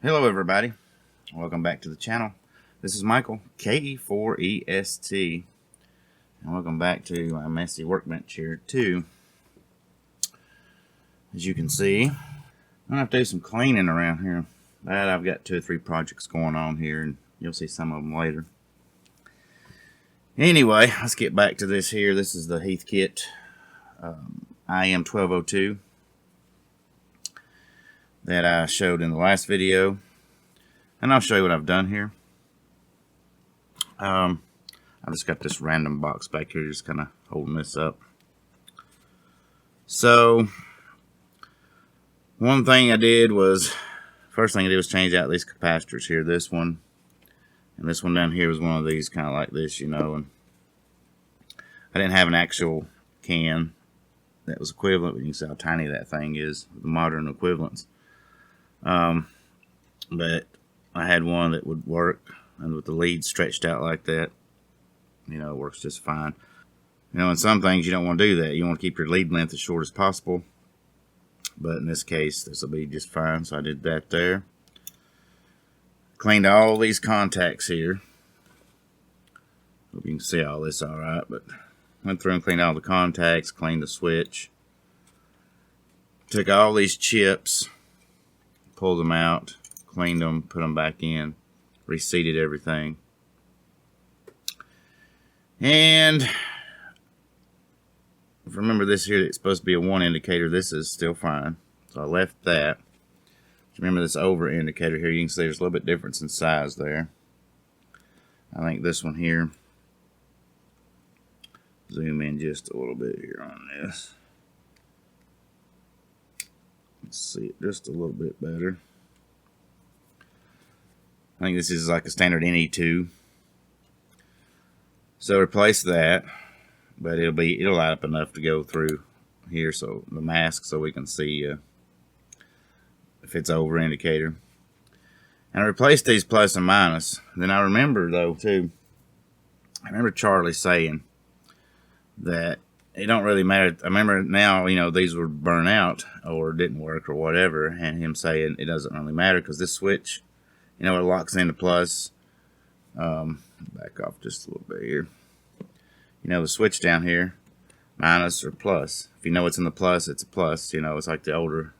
Hello everybody, welcome back to the channel. This is Michael, KE4EST, and welcome back to my messy workbench here too. As you can see, I'm gonna have to do some cleaning around here, but I've got 2 or 3 projects going on here, and you'll see some of them later. Anyway, let's get back to this here. This is the Heathkit IM1202 that I showed in the last video, and I'll show you what I've done here. I just got this random box back here just kind of holding this up. So one thing I did was, first thing I did was change out these capacitors here. This one and this one down here was one of these kind of like this, you know, and I didn't have an actual can that was equivalent, but you can see how tiny that thing is, the modern equivalents. But I had one that would work, and with the lead stretched out like that, you know, it works just fine. You know, in some things you don't want to do that. You want to keep your lead length as short as possible, but in this case this will be just fine. So I did that there. Cleaned all these contacts here. Hope you can see all this all right, but went through and cleaned all the contacts, cleaned the switch, took all these chips, pulled them out, cleaned them, put them back in, reseated everything. And if you remember this here, it's supposed to be a 1 indicator. This is still fine. So I left that. Remember this over indicator here, you can see there's a little bit difference in size there. I think this one here, zoom in just a little bit here on this. Let's see it just a little bit better. I think this is like a standard NE2. So replace that, but it'll light up enough to go through here, so the mask, so we can see if it's over indicator. And I replaced these plus and minus. Then I remember though too, I remember Charlie saying that it don't really matter. I remember now, you know, these would burn out or didn't work or whatever, and him saying it doesn't really matter because this switch, you know, it locks into plus. Back off just a little bit here. You know, the switch down here, minus or plus. If you know it's in the plus, it's a plus. You know, it's like the older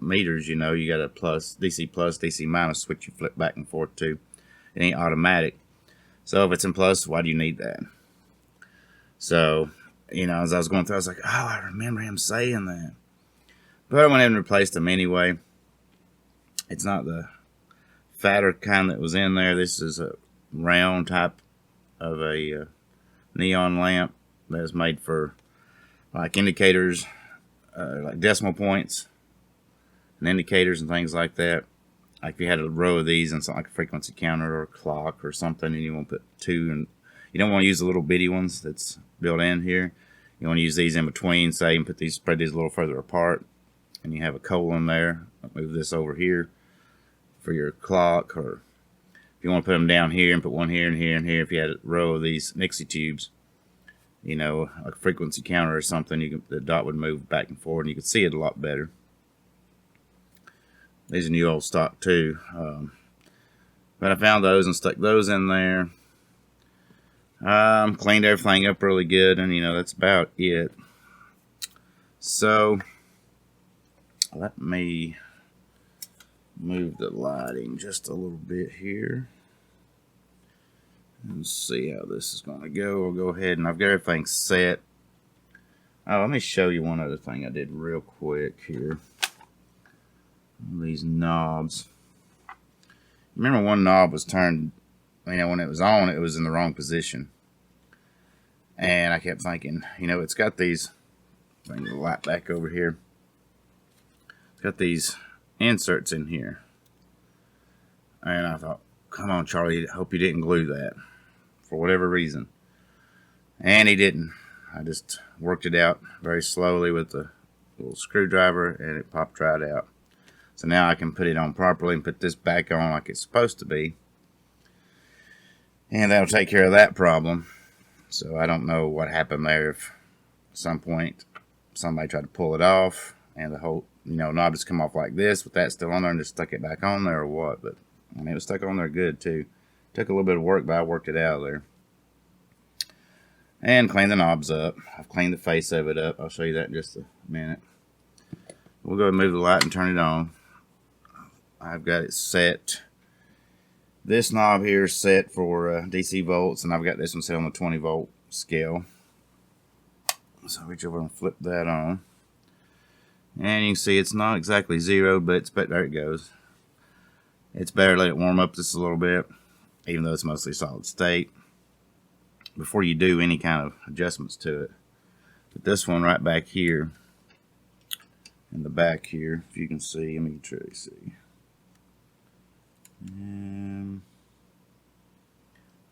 meters, you know, you got a plus, DC minus switch you flip back and forth to. It ain't automatic. So if it's in plus, why do you need that? So, you know, as I was going through, I was like, oh, I remember him saying that. But I went ahead and replaced them anyway. It's not the fatter kind that was in there. This is a round type of a neon lamp that is made for like indicators, like decimal points and indicators and things like that. Like if you had a row of these and something like a frequency counter or a clock or something, and you want to put 2, and you don't want to use the little bitty ones that's built in here. You want to use these in between, say, and put these, spread these a little further apart, and you have a colon there. I'll move this over here for your clock, or if you want to put them down here and put one here and here and here. If you had a row of these Nixie tubes, you know, like a frequency counter or something, the dot would move back and forth, and you could see it a lot better. These are new old stock too, but I found those and stuck those in there. Cleaned everything up really good, and you know, that's about it. So let me move the lighting just a little bit here and see how this is going to go. We'll go ahead, and I've got everything set. Oh, let me show you one other thing I did real quick here. These knobs. Remember, one knob was turned, you know, when it was on, it was in the wrong position. And I kept thinking, you know, it's got these, bring the light back over here. It's got these inserts in here. And I thought, come on, Charlie, I hope you didn't glue that for whatever reason. And he didn't. I just worked it out very slowly with the little screwdriver, and it popped right out. So now I can put it on properly and put this back on like it's supposed to be. And that'll take care of that problem. So I don't know what happened there. If at some point somebody tried to pull it off and the knob just come off like this with that still on there and just stuck it back on there or what. But I mean, it was stuck on there good too. Took a little bit of work, but I worked it out of there. And clean the knobs up. I've cleaned the face of it up. I'll show you that in just a minute. We'll go and move the light and turn it on. I've got it set. This knob here is set for DC volts, and I've got this one set on the 20 volt scale. So I'll reach over and flip that on. And you can see it's not exactly zero, but there it goes. It's better to let it warm up just a little bit, even though it's mostly solid state, before you do any kind of adjustments to it. But this one right back here, in the back here, if you can see, let me try to see.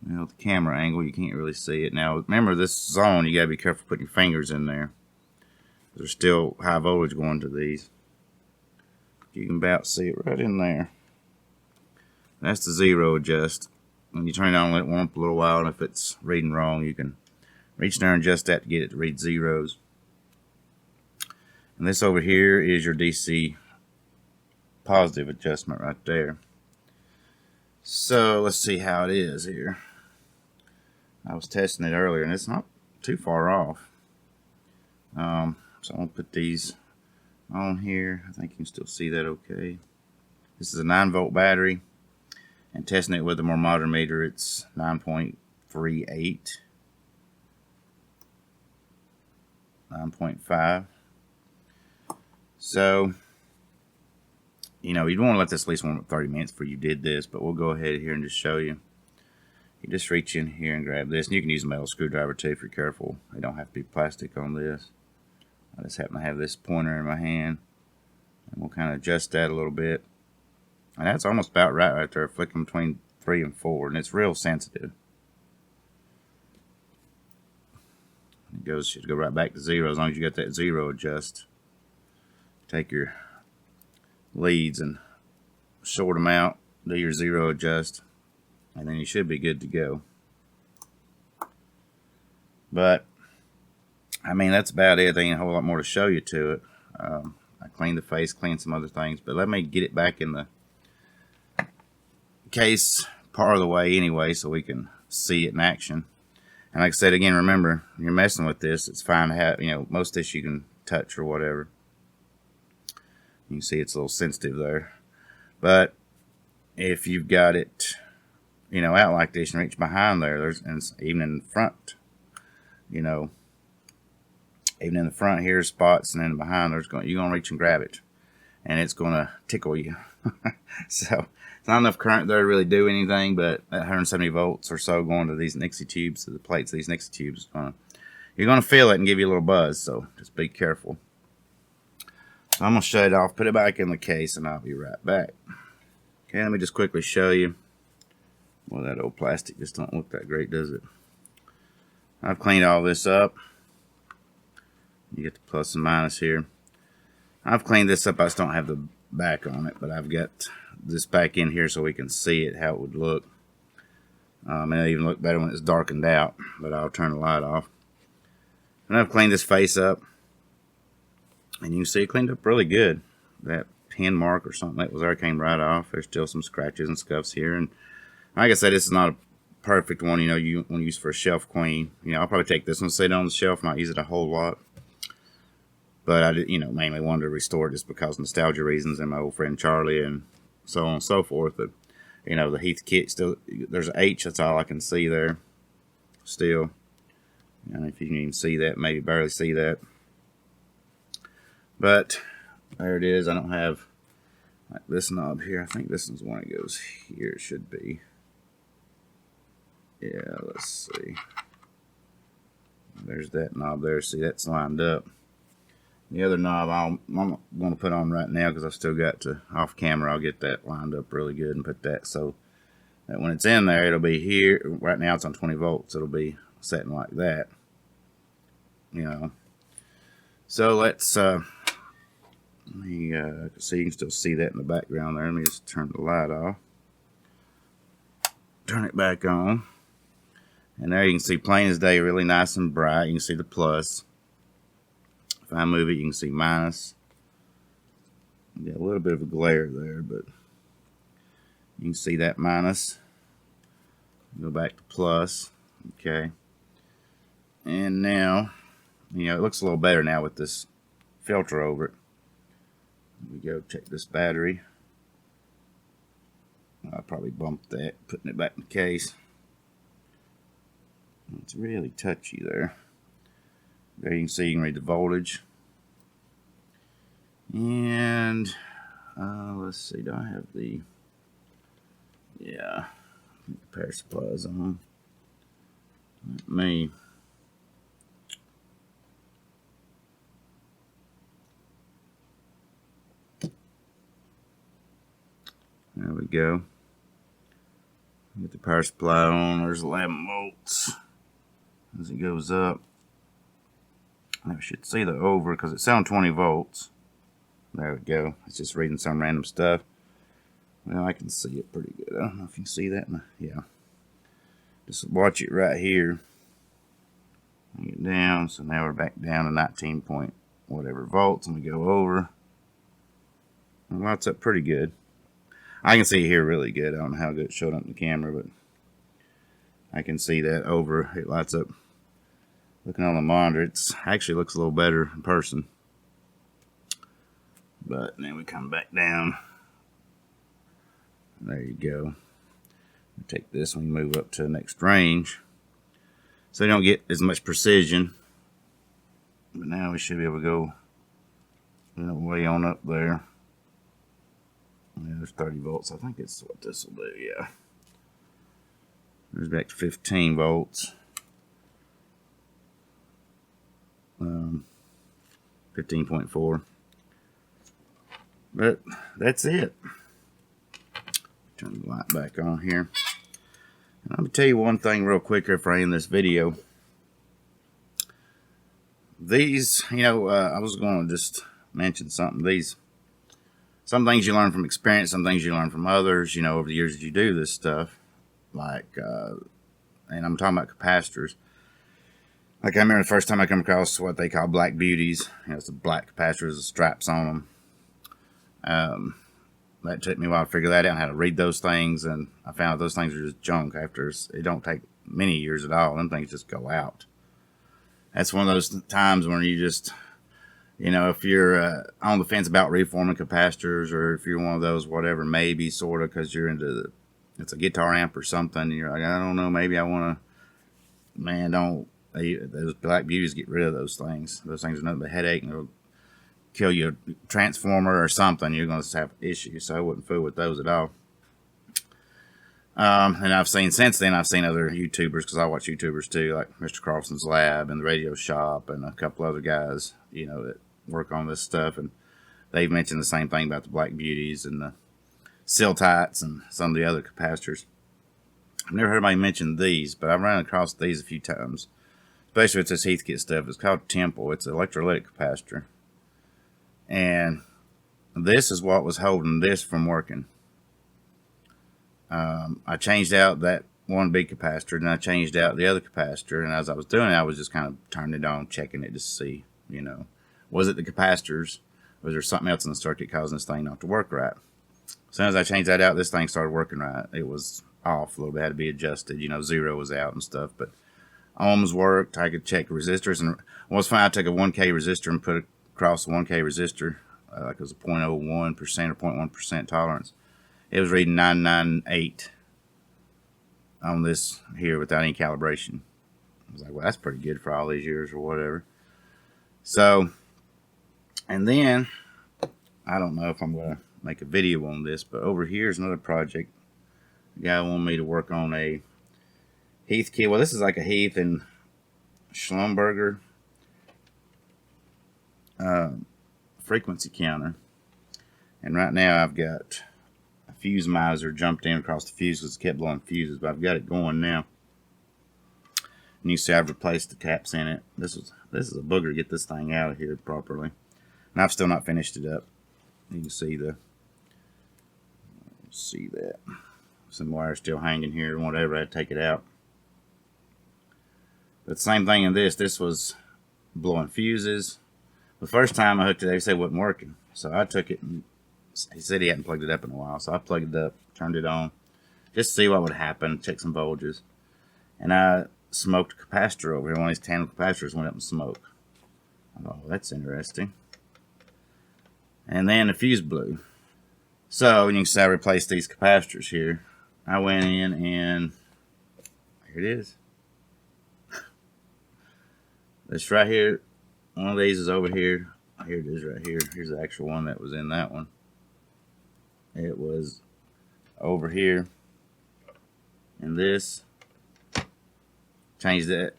Well, the camera angle, you can't really see it. Now, remember, this zone, you gotta be careful putting your fingers in there. There's still high voltage going to these. You can about see it right in there. That's the zero adjust. When you turn it on, let it warm up a little while, and if it's reading wrong, you can reach there and adjust that to get it to read zeros. And this over here is your DC positive adjustment right there. So let's see how it is here. I was testing it earlier, and it's not too far off. So I'm going to put these on here. I think you can still see that okay. This is a 9 volt battery, and testing it with a more modern meter, it's 9.38, 9.5. So, you'd want to let this at least warm up 30 minutes before you did this, but we'll go ahead here and just show you. You just reach in here and grab this, and you can use a metal screwdriver too if you're careful. They don't have to be plastic on this. I just happen to have this pointer in my hand, and we'll kind of adjust that a little bit. And that's almost about right there, flicking between 3 and 4, and it's real sensitive. Should go right back to 0 as long as you got that 0 adjust. Take your leads and short them out, do your 0 adjust, and then you should be good to go. But I mean, that's about it. There ain't a whole lot more to show you to it. I cleaned the face, cleaned some other things, but let me get it back in the case part of the way anyway, so we can see it in action. And like I said again, remember, when you're messing with this, it's fine to have, most of this you can touch or whatever. You can see it's a little sensitive there. But if you've got it, out like this and reach behind there, and even in the front, even in the front here spots, and then behind you're gonna reach and grab it, and it's gonna tickle you. So it's not enough current there to really do anything, but at 170 volts or so going to these Nixie tubes, to the plates of these Nixie tubes, you're gonna feel it and give you a little buzz. So just be careful. So I'm gonna shut it off, put it back in the case, and I'll be right back. Okay, let me just quickly show you. Well, that old plastic just don't look that great, does it? I've cleaned all this up. You get the plus and minus here. I've cleaned this up. I just don't have the back on it, but I've got this back in here so we can see it, how it would look. And it'll even look better when it's darkened out, but I'll turn the light off. And I've cleaned this face up, and you can see it cleaned up really good. That pin mark or something that was there came right off. There's still some scratches and scuffs here, and like I said, this is not a perfect one. You want to use for a shelf queen. I'll probably take this one, sit on the shelf, not use it a whole lot. But I did, mainly wanted to restore it just because of nostalgia reasons and my old friend Charlie and so on and so forth. But, the Heathkit still, there's an H, that's all I can see there still. If you can even see that, maybe barely see that. But there it is. I don't have like this knob here. I think this is one that goes here. It should be. Yeah, let's see. There's that knob there. See, that's lined up. The other knob I'm going to put on right now because I've still got to, off camera, I'll get that lined up really good and put that so that when it's in there, it'll be here. Right now it's on 20 volts. It'll be setting like that. So let's, so you can still see that in the background there. Let me just turn the light off. Turn it back on. And there you can see plain as day, really nice and bright. You can see the plus. If I move it, you can see minus. Got a little bit of a glare there, but you can see that minus. Go back to plus. Okay. And now, you know, it looks a little better now with this filter over it. We go check this battery. I'll probably bump that, putting it back in the case. It's really touchy there. There you can see, you can read the voltage. And let's see, do I have the, yeah, power supplies on. Let me, there we go. Get the power supply on. There's 11 volts as it goes up. I should see the over because it's on 20 volts. There we go. It's just reading some random stuff. Well, I can see it pretty good. I don't know if you can see that. Yeah. Just watch it right here. Bring it down. So now we're back down to 19 point whatever volts, and we go over. It lights up pretty good. I can see it here really good. I don't know how good it showed up in the camera, but I can see that over. It lights up. Looking on the monitor, it actually looks a little better in person. But then we come back down. There you go. Take this and we move up to the next range. So you don't get as much precision. But now we should be able to go way on up there. Yeah, there's 30 volts. I think it's what this will do, yeah. There's back to 15 volts. 15.4. But that's it. Turn the light back on here. And let me tell you one thing real quick before I end this video. These, you know, I was going to just mention something. Some things you learn from experience, some things you learn from others, you know, over the years that you do this stuff. Like, and I'm talking about capacitors. Like, I remember the first time I come across what they call black beauties. You know, it's the black capacitors with straps on them. That took me a while to figure that out and how to read those things, and I found out those things are just junk after. It don't take many years at all. Them things just go out. That's one of those times when you just, you know, if you're on the fence about reforming capacitors, or if you're one of those, whatever, maybe, sort of, because you're into it's a guitar amp or something, and you're like, I don't know, maybe I want to, man, those black beauties, get rid of those things. Those things are nothing but headache, and they'll kill your transformer or something. You're going to have issues, so I wouldn't fool with those at all. And I've seen, since then, I've seen other YouTubers, because I watch YouTubers too, like Mr. Carlson's Lab and the Radio Shop and a couple other guys, you know, that work on this stuff, and they've mentioned the same thing about the black beauties and the seal tights and some of the other capacitors. I've never heard anybody mention these, but I've run across these a few times, especially with this Heathkit stuff. It's called Temple. It's an electrolytic capacitor, and this is what was holding this from working. I changed out that one big capacitor, and I changed out the other capacitor, and as I was doing it, I was just kind of turning it on, checking it to see, you know, was it the capacitors, or was there something else in the circuit causing this thing not to work right? As soon as I changed that out, this thing started working right. It was off a little bit, had to be adjusted, you know, 0 was out and stuff, but ohms worked. I could check resistors, and what was fine, I took a 1K resistor and put it across the 1K resistor, like it was a 0.01% or 0.1% tolerance. It was reading 998 on this here without any calibration. I was like, well, that's pretty good for all these years or whatever. So, and then, I don't know if I'm going to make a video on this, but over here is another project. The guy wanted me to work on a Heathkit. Well, this is like a Heath and Schlumberger frequency counter. And right now I've got a fuse miser jumped in across the fuse because it kept blowing fuses, but I've got it going now. And you see I've replaced the caps in it. This is a booger to get this thing out of here properly. And I've still not finished it up. You can see that. Some wire still hanging here and whatever. I had to take it out. But same thing in this. This was blowing fuses. The first time I hooked it, they said it wasn't working. So I took it and he said he hadn't plugged it up in a while, so I plugged it up, turned it on, just to see what would happen, check some voltages. And I smoked a capacitor over here. One of these tandem capacitors went up in smoke. I thought, well, that's interesting. And then the fuse blew. So, you can see I replaced these capacitors here. I went in and here it is. This right here, one of these is over here. Here it is right here. Here's the actual one that was in that one. It was over here. And this, changed that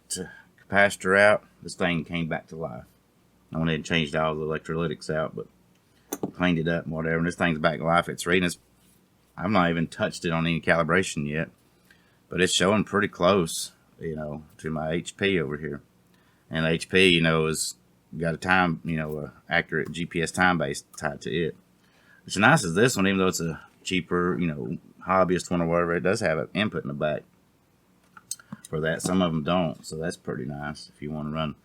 capacitor out. This thing came back to life. I went ahead and changed all the electrolytics out, but cleaned it up and whatever. And this thing's back to life. It's reading. I've not even touched it on any calibration yet, but it's showing pretty close, you know, to my HP over here. And HP, you know, is got a time, you know, accurate GPS time base tied to it. What's nice is this one, even though it's a cheaper, you know, hobbyist one or whatever, it does have an input in the back for that. Some of them don't, so that's pretty nice if you want to run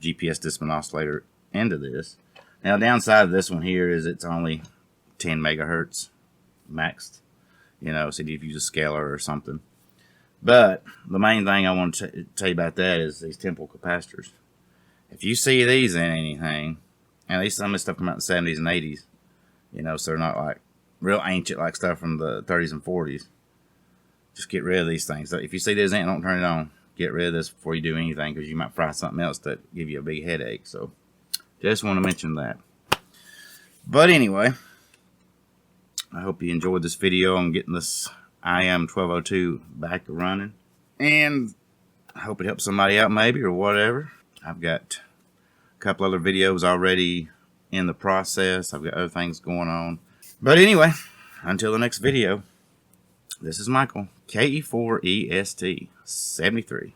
GPS discipline oscillator into this. Now, downside of this one here is it's only 10 megahertz maxed, you know, so if you use a scaler or something. But the main thing I want to tell you about that is these temple capacitors. If you see these in anything, and some of this stuff come out in the 70s and 80s, you know, so they're not like real ancient like stuff from the 30s and 40s. Just get rid of these things. So if you see this in, don't turn it on. Get rid of this before you do anything, because you might fry something else that give you a big headache. So just want to mention that. But anyway, I hope you enjoyed this video on getting this IM1202 back running, and I hope it helps somebody out maybe or whatever. I've got a couple other videos already in the process. I've got other things going on. But anyway, until the next video, this is Michael, KE4EST 73.